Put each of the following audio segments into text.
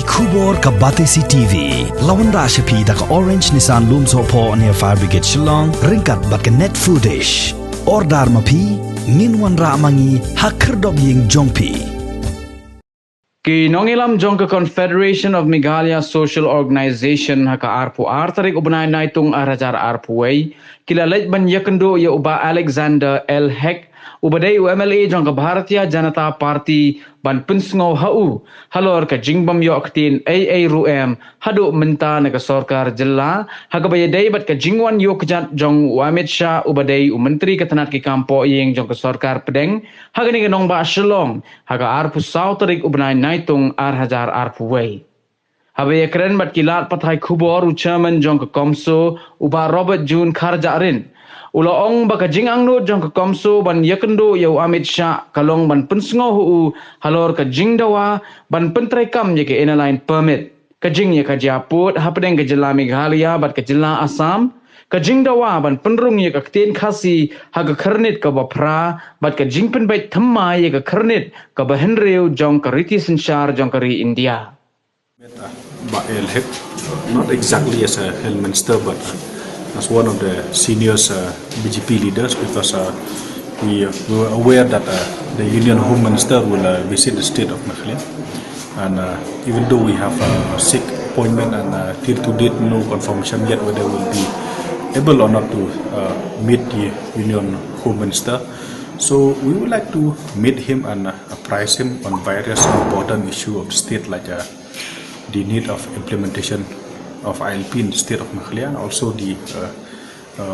Kubor ka Batesi TV. Lawan Rashapi da ka Orange Nissan Lumso po near Fire Brigade Shillong. Ringkat bat ka net foodish. Ordar mapi. Minwan ra mangi hakerdog ying jongpi. Ki nongilam jong ka Confederation of Meghalaya Social Organization haka arpu artarik ubnay na itong arajar arpuway. Kilalait ban Ïakynduh ya uba Alexander L. Heck ubaday UMLA jong ka Bharatiya Janata Party ban pinsngaw hau halor ka jingbam yo Ktien AA ruem hadu menta na ka sorkar jilla haga bayaday bat ka jingwan yo kjat jong Amit Shah ubaday menteri katanat ki kampo yeng jong ka sorkar pedeng haga ni nong ba Shillong haga arpu sautarik ubnay naitung arhajar arpu way. Habaya keren bat kilat pathai khubor chairman jong ka Comso uba Robert June Kharjarin Ulaong baka jingangno jong ka Comso ban Ïakynduh yau Amit Shah kalong ban pensngo hu halor ka jingdawa ban pentrai kam ye ke inaline permit ka jing ye ka japut hapdeng ka jilla Meghalaya bat ka jilla Assam ka jingdawa ban penrung ye ka Ktien khasi haga kharnit ka bapra bat ka jingpen bait thamma ye ka kharnit ka bahenreu jong ka riti sanchar jong ka ri India. El Heck, not exactly as a health minister, but as one of the seniors BGP leaders, because we were aware that the Union Home Minister will visit the state of Meghalaya, and even though we have a sick appointment and till to date no confirmation yet whether we will be able or not to meet the Union Home Minister, so we would like to meet him and apprise him on various important issues of the state, like the need of implementation of ILP in the state of Meghalaya, and also the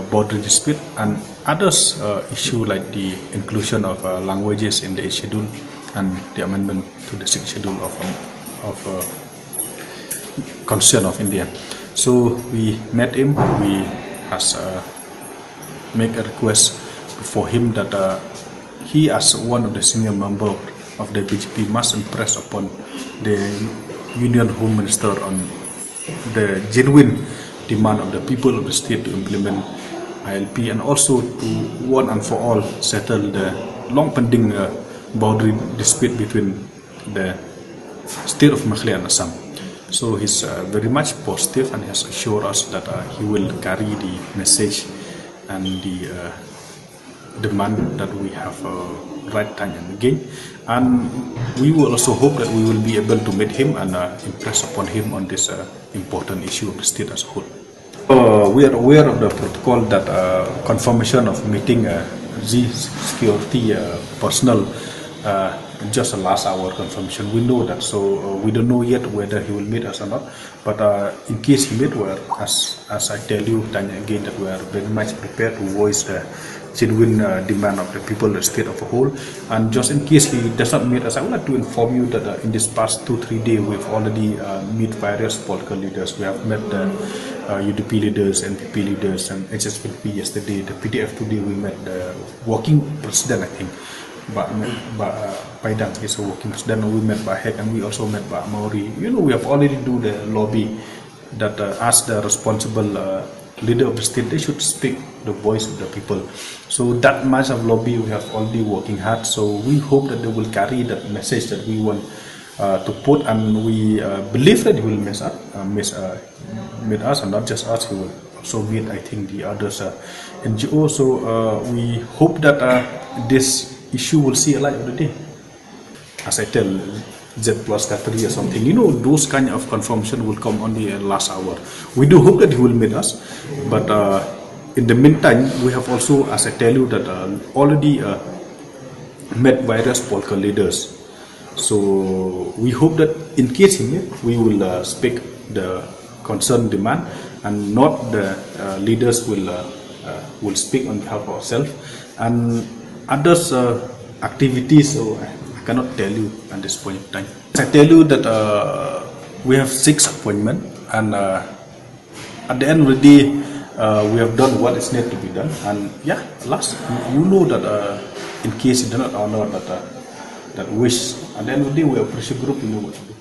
border dispute and others issue like the inclusion of languages in the 8th schedule and the amendment to the 6th schedule of Constitution of India. So we met him. We has make a request for him that he, as one of the senior member of the BGP, must impress upon the Union Home Minister on the genuine demand of the people of the state to implement ILP, and also to one and for all settle the long pending boundary dispute between the state of Meghalaya and Assam. So he's very much positive and has assured us that he will carry the message and the demand that we have right time and again, and we will also hope that we will be able to meet him and impress upon him on this important issue of the state as a whole. We are aware of the protocol that confirmation of meeting security personnel just a last hour confirmation. We know that, so we don't know yet whether he will meet us or not, but in case he meet, as I tell you time again, that we are very much prepared to voice the genuine demand of the people of the state of a whole. And just in case he does not meet us, I would like to inform you that in this past 2-3 days we've already met various political leaders. We have met the UDP leaders, NPP leaders, and HSPP yesterday. The PDF today we met the working president, I think. Paidang is a working president. We met by Heck, and we also met by Maori. You know, we have already do the lobby that ask the responsible leader of the state, they should speak the voice of the people. So that much of lobby we have already working hard. So we hope that they will carry that message that we want to put, and we believe that he will meet us, and not just us, he will also meet, I think, the others NGO. So we hope that this issue will see a light of the day. As I tell Z plus Qatari or something, you know, those kind of confirmation will come only at last hour. We do hope that he will meet us, but in the meantime, we have also, as I tell you, that already met various political leaders. So we hope that in case he meet, we will speak the concerned demand, and not the leaders will speak on behalf of ourselves and others activities. So I cannot tell you at this point in time. I tell you that we have 6 appointments, and at the end of the day, we have done what is needed to be done. And yeah, last, you know that in case you do not honor that wish, at the end of the day, we are a pressure group, you know what to do.